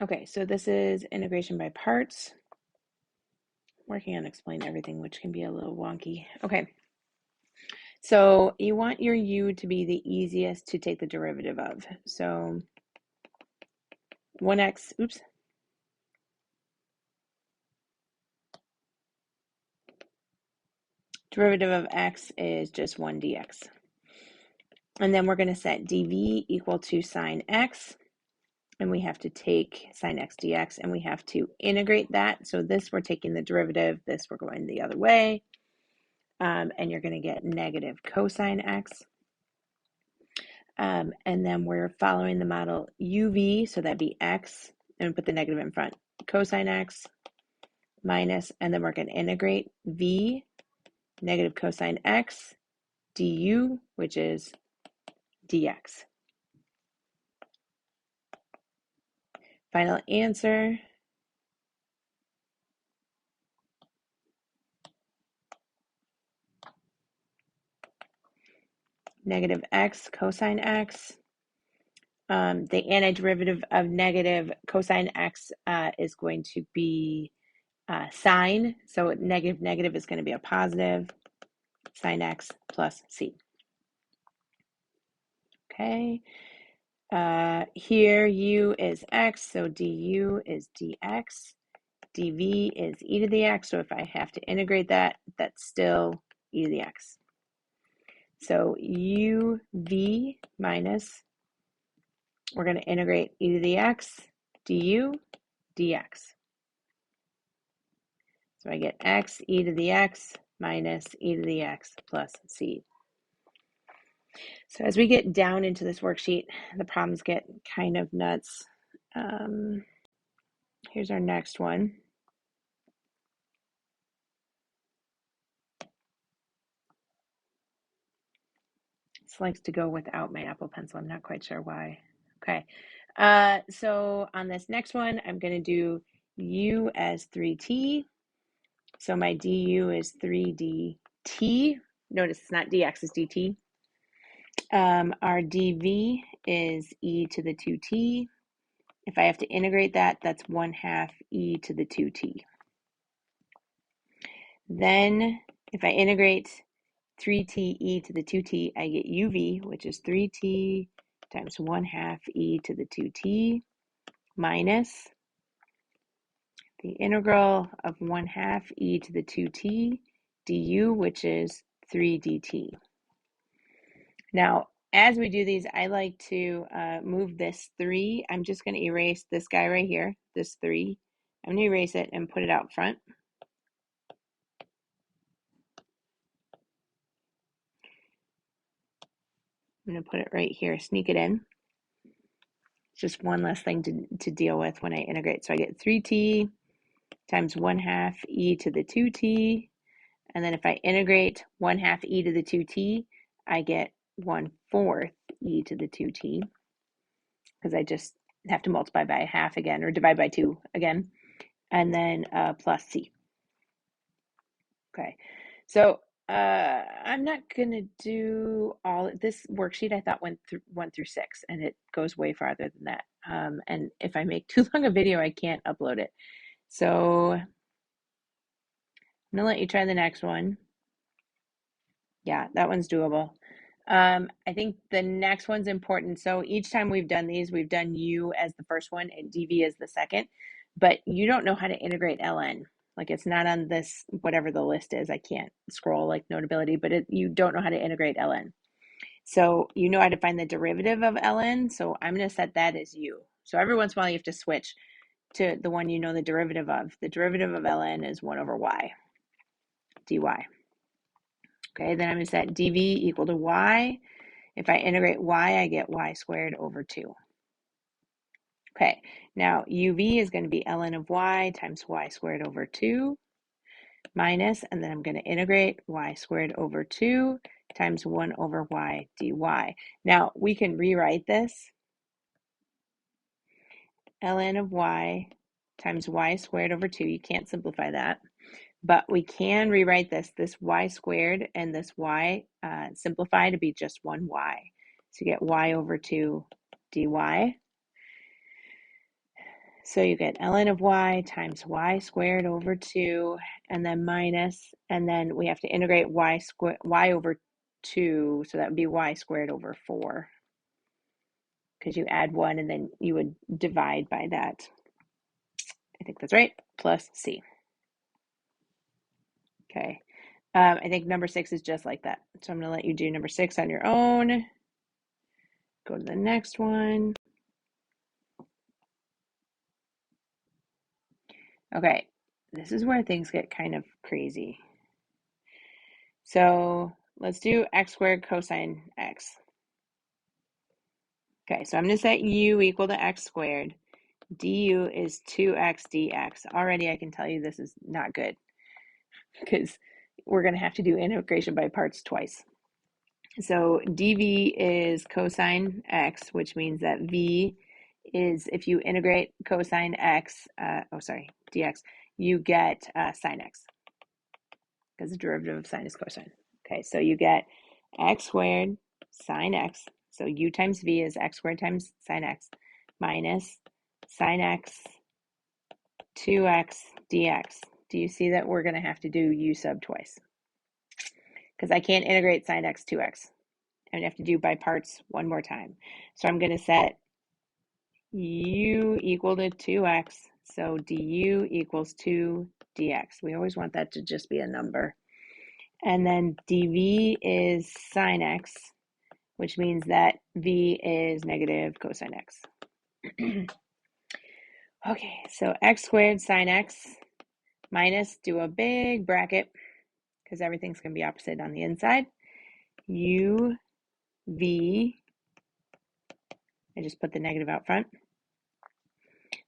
Okay, so this is integration by parts. Working on explaining everything, which can be a little wonky. Okay, so you want your u to be the easiest to take the derivative of. So 1x, oops. Derivative of x is just 1 dx. And then we're going to set dv equal to sine x. And we have to take sine x dx, and we have to integrate that. So this, we're taking the derivative. This, we're going the other way. And you're going to get negative cosine x. And then we're following the model uv, so that'd be x, and we put the negative in front. Cosine x minus, and then we're going to integrate v, negative cosine x, du, which is dx. Final answer, negative x cosine x. The antiderivative of negative cosine x is going to be sine. So negative negative is going to be a positive. Sine x plus c. Okay. Here u is x, so du is dx. dv is e to the x. So if I have to integrate that, that's still e to the x. So uv minus, we're going to integrate e to the x, du, dx. So I get x e to the x minus e to the x plus c. So as we get down into this worksheet, the problems get kind of nuts. Here's our next one. This likes to go without my Apple Pencil. I'm not quite sure why. Okay. So on this next one, I'm going to do u as 3t. So my du is 3dt. Notice it's not dx, it's dt. Our dv is e to the 2t. If I have to integrate that, that's 1/2 e to the 2t. Then if I integrate 3t e to the 2t, I get uv, which is 3t times 1/2 e to the 2t minus the integral of 1/2 e to the 2t du, which is 3 dt. Now, as we do these, I like to move this 3. I'm just going to erase this guy right here, this 3. I'm going to erase it and put it out front. I'm going to put it right here, sneak it in. It's just one less thing to deal with when I integrate. So I get 3t times 1/2 e to the 2t. And then if I integrate 1/2 e to the 2t, I get 1/4 e to the 2t, because I just have to multiply by a half again, or divide by 2 again, and then plus c. Okay, so I'm not going to do all this worksheet. I thought went through 1 through 6, and it goes way farther than that. And if I make too long a video, I can't upload it. So I'm going to let you try the next one. Yeah, that one's doable. I think the next one's important. So each time we've done these, we've done u as the first one and dv as the second, but you don't know how to integrate ln. Like, it's not on this, whatever the list is. I can't scroll like Notability, but you don't know how to integrate ln. So you know how to find the derivative of ln. So I'm going to set that as u. So every once in a while you have to switch to the one you know the derivative of. The derivative of ln is 1 over y dy. Okay, then I'm going to set dv equal to y. If I integrate y, I get y squared over 2. Okay, now uv is going to be ln of y times y squared over 2 minus, and then I'm going to integrate y squared over 2 times 1 over y dy. Now we can rewrite this. Ln of y times y squared over 2. You can't simplify that. But we can rewrite this y squared and this y simplify to be just 1y. So you get y over 2 dy. So you get ln of y times y squared over 2, and then minus, and then we have to integrate y over 2, so that would be y squared over 4, because you add 1 and then you would divide by that. I think that's right, plus c. Okay, I think number 6 is just like that. So I'm going to let you do number 6 on your own. Go to the next one. Okay, this is where things get kind of crazy. So let's do x squared cosine x. Okay, so I'm going to set u equal to x squared. Du is 2x dx. Already I can tell you this is not good, because we're going to have to do integration by parts twice. So dv is cosine x, which means that v is, if you integrate cosine x, dx, you get sine x, because the derivative of sine is cosine. Okay, so you get x squared sine x, so u times v is x squared times sine x, minus sine x 2x dx. Do you see that we're going to have to do u sub twice? Because I can't integrate sine x 2x. I'm going to have to do by parts one more time. So I'm going to set u equal to 2x, so du equals 2 dx. We always want that to just be a number. And then dv is sine x, which means that v is negative cosine x. Okay, so x squared sine x minus, do a big bracket, because everything's going to be opposite on the inside, u v, I just put the negative out front,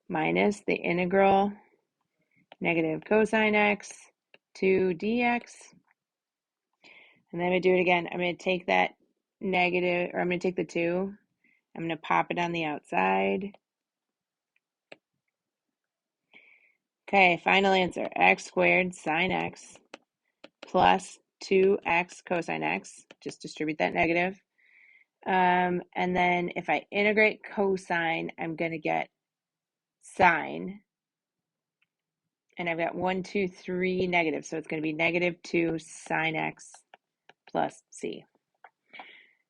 minus the integral negative cosine x 2 dx. And then I'm going to do it again. I'm going to take that negative, or I'm going to take the 2, I'm going to pop it on the outside. Okay, final answer, x squared sine x plus 2x cosine x. Just distribute that negative. And then if I integrate cosine, I'm going to get sine. And I've got 1, 2, 3 negative. So it's going to be negative 2 sine x plus c.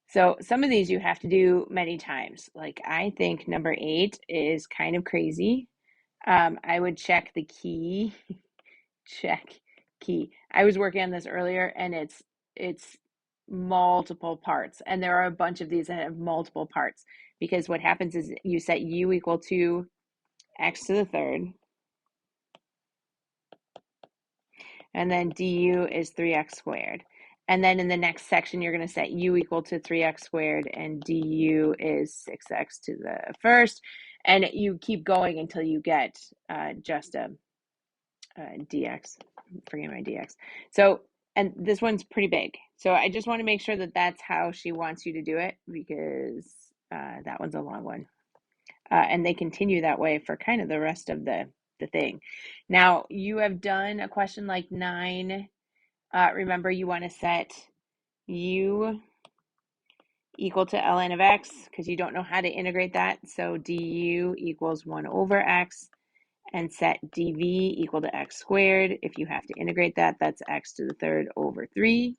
So some of these you have to do many times. Like, I think number 8 is kind of crazy. I would check the key. Check key. I was working on this earlier, and it's multiple parts, and there are a bunch of these that have multiple parts, because what happens is you set u equal to x to the third, and then du is 3x squared. And then in the next section, you're going to set u equal to 3x squared, and du is 6x to the first. And you keep going until you get just a dx. Forget my dx. So, and this one's pretty big. So I just want to make sure that that's how she wants you to do it, because that one's a long one. And they continue that way for kind of the rest of the thing. Now, you have done a question like 9. Remember, you want to set u equal to ln of x, because you don't know how to integrate that. So du equals 1 over x, and set dv equal to x squared. If you have to integrate that, that's x to the third over 3.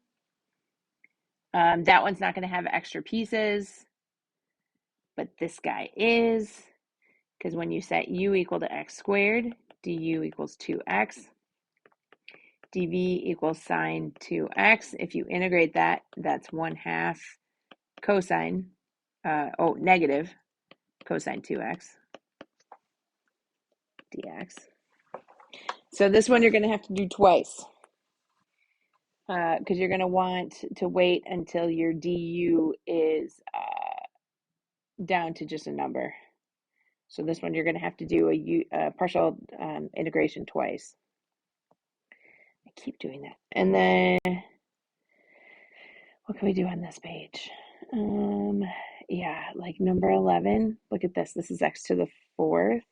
That one's not going to have extra pieces, but this guy is, because when you set u equal to x squared, du equals 2x, dv equals sine 2x. If you integrate that, that's 1/2 cosine, negative cosine 2x dx. So this one you're going to have to do twice, because you're going to want to wait until your du is down to just a number. So this one you're going to have to do a partial integration twice. I keep doing that. And then what can we do on this page? Yeah, like number 11. Look at this. This is x to the 4th.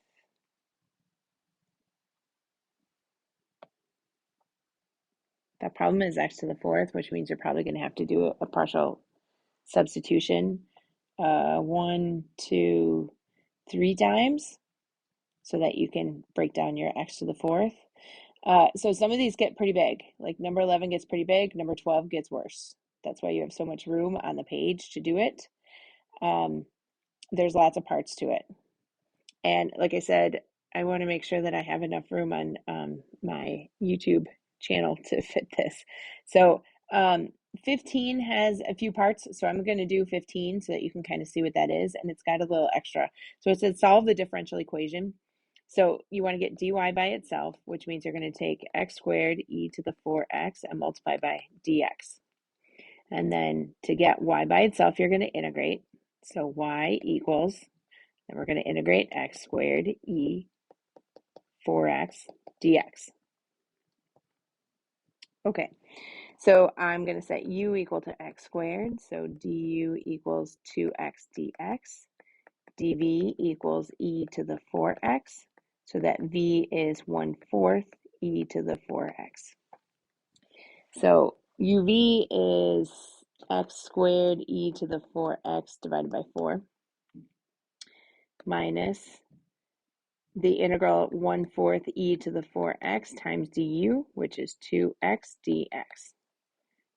That problem is x to the 4th, which means you're probably going to have to do a partial substitution 1, 2, 3 times. so that you can break down your x to the fourth. So some of these get pretty big, like number 11 gets pretty big, number 12 gets worse. That's why you have so much room on the page to do it. There's lots of parts to it. And like I said, I want to make sure that I have enough room on my YouTube channel to fit this. So 15 has a few parts, so I'm going to do 15 so that you can kind of see what that is, and it's got a little extra. So it says solve the differential equation. So you want to get dy by itself, which means you're going to take x squared e to the 4x and multiply by dx. And then to get y by itself, you're going to integrate. So y equals, and we're going to integrate x squared e 4x dx. Okay, so I'm going to set u equal to x squared. So du equals 2x dx. dv equals e to the 4x. So that v is 1/4 e to the 4x. So uv is x squared e to the 4x divided by 4 minus the integral 1/4 e to the 4x times du, which is 2x dx,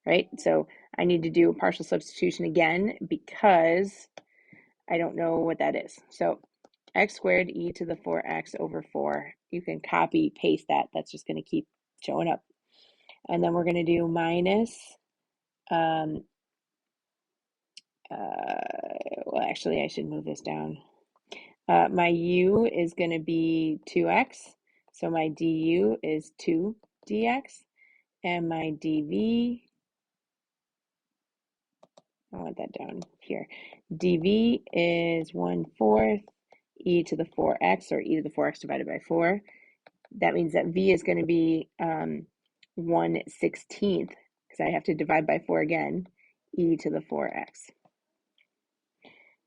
right? So I need to do a partial substitution again because I don't know what that is. So x squared e to the 4x over 4, you can copy paste that. That's just going to keep showing up. And then we're going to do minus, well, actually I should move this down. My u is going to be 2x, so my du is 2 dx, and my dv, I want that down here, dv is 1/4 e to the 4x, or e to the 4x divided by 4. That means that v is going to be 1/16, because I have to divide by 4 again, e to the 4x.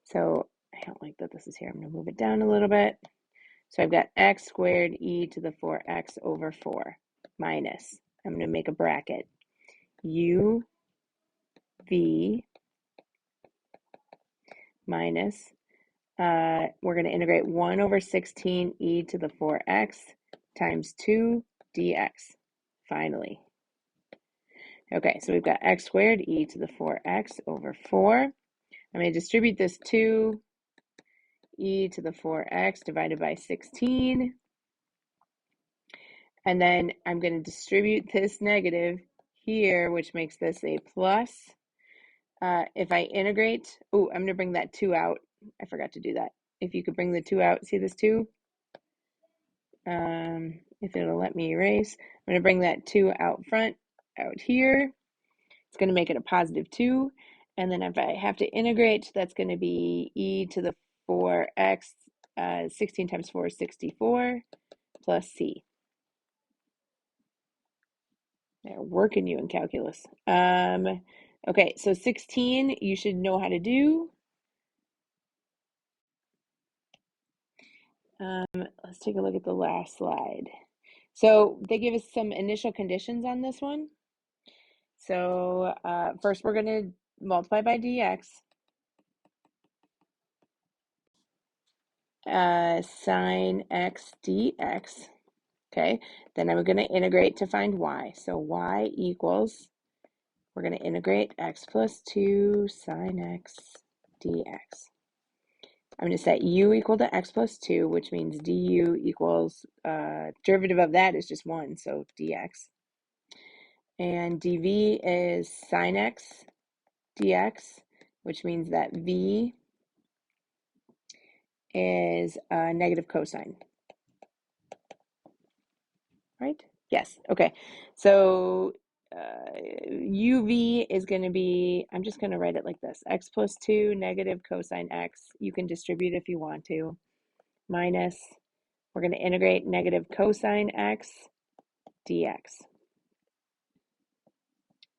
So I don't like that this is here. I'm going to move it down a little bit. So I've got x squared e to the 4x over 4 minus, I'm going to make a bracket, u v minus, we're going to integrate 1/16 e to the 4x times 2 dx, finally. Okay, so we've got x squared e to the 4x over 4. I'm going to distribute this 2 e to the 4x divided by 16. And then I'm going to distribute this negative here, which makes this a plus. If I integrate, oh, I'm going to bring that 2 out. I forgot to do that. If you could bring the 2 out, see this 2? If it'll let me erase, I'm going to bring that 2 out front, out here. It's going to make it a positive 2. And then if I have to integrate, that's going to be e to the 4x, 16 times 4 is 64, plus c. They're working you in calculus. Okay, so 16, you should know how to do. Let's take a look at the last slide. So they give us some initial conditions on this one. So first we're going to multiply by dx. Sine x dx. Okay, then I'm going to integrate to find y. So y equals, we're going to integrate x plus 2 sine x dx. I'm going to set u equal to x plus 2, which means du equals, derivative of that is just 1, so dx. And dv is sine x dx, which means that v is negative cosine. Right? Yes. Okay. So uv is going to be, I'm just going to write it like this, x plus 2 negative cosine x. You can distribute if you want to, minus, we're going to integrate negative cosine x dx.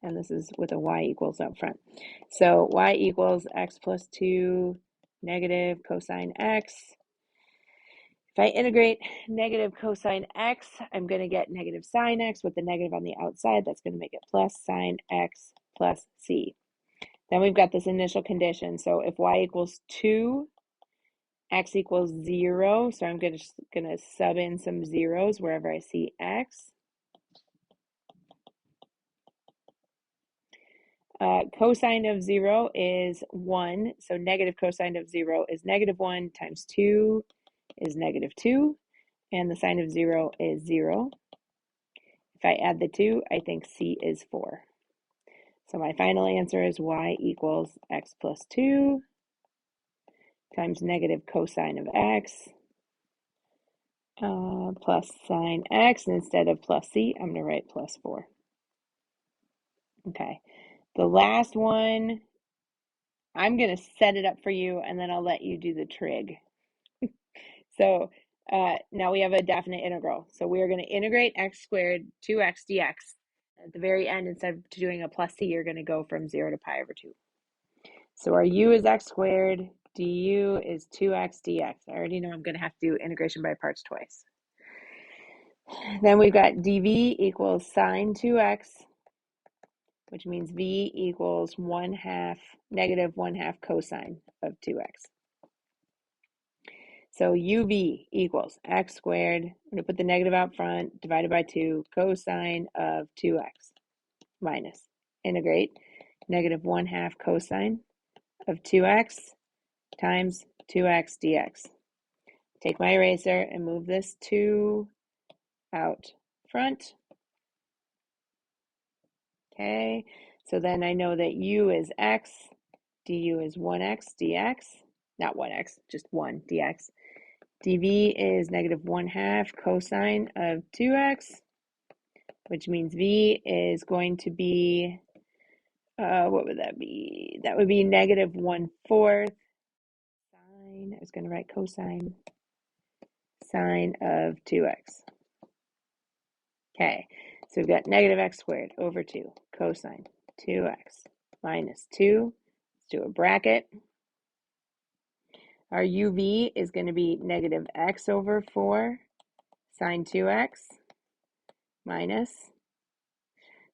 And this is with a y equals up front. So y equals x plus 2 negative cosine x. If I integrate negative cosine x, I'm going to get negative sine x with the negative on the outside. That's going to make it plus sine x plus c. Then we've got this initial condition. So if y equals 2, x equals 0, so I'm gonna sub in some zeros wherever I see x. Cosine of 0 is 1, so negative cosine of 0 is -1 times 2 is -2, and the sine of 0 is 0. If I add the 2, I think c is 4. So my final answer is y equals x plus 2 times negative cosine of x plus sine x, and instead of plus c, I'm going to write plus 4. Okay, the last one, I'm going to set it up for you, and then I'll let you do the trig. So now we have a definite integral. So we are going to integrate x squared 2x dx. At the very end, instead of doing a plus c, you're going to go from 0 to pi over 2. So our u is x squared, du is 2x dx. I already know I'm going to have to do integration by parts twice. Then we've got dv equals sine 2x, which means v equals negative 1/2 cosine of 2x. So uv equals x squared, I'm going to put the negative out front, divided by 2, cosine of 2x, minus, integrate, negative 1/2 cosine of 2x times 2x dx. Take my eraser and move this 2 out front. Okay, so then I know that u is x, du is 1x dx, not 1x, just 1 dx. dv is negative 1/2 cosine of 2x, which means v is going to be, what would that be? That would be negative 1/4 sine, I was going to write cosine, sine of 2x. Okay, so we've got negative x squared over 2 cosine 2x minus 2. Let's do a bracket. Our uv is going to be negative x over 4 sine 2x minus,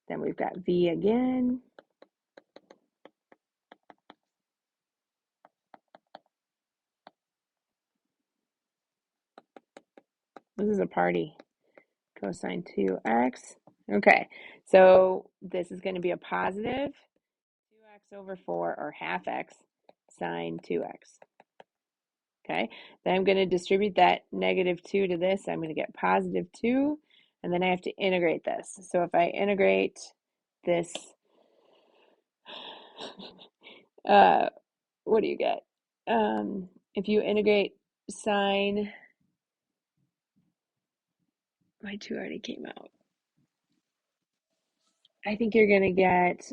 then we've got v again. This is a party. Cosine 2x. Okay, so this is going to be a positive 2x over 4, or half x, sine 2x. Okay, then I'm going to distribute that negative 2 to this. I'm going to get positive 2, and then I have to integrate this. So if I integrate this, what do you get? If you integrate sine, my 2 already came out. I think you're going to get,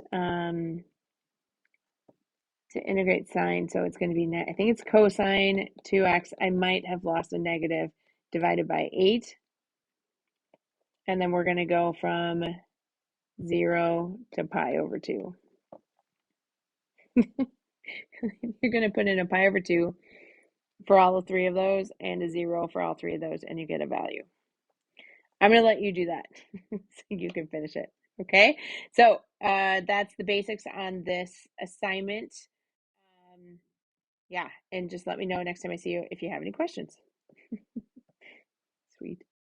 to integrate sine, so it's going to be, I think it's cosine 2x. I might have lost a negative, divided by 8. And then we're going to go from 0 to pi over 2. You're going to put in a pi over 2 for all 3 of those, and a 0 for all 3 of those, and you get a value. I'm going to let you do that so you can finish it. Okay, so that's the basics on this assignment. Yeah, and just let me know next time I see you if you have any questions. Sweet.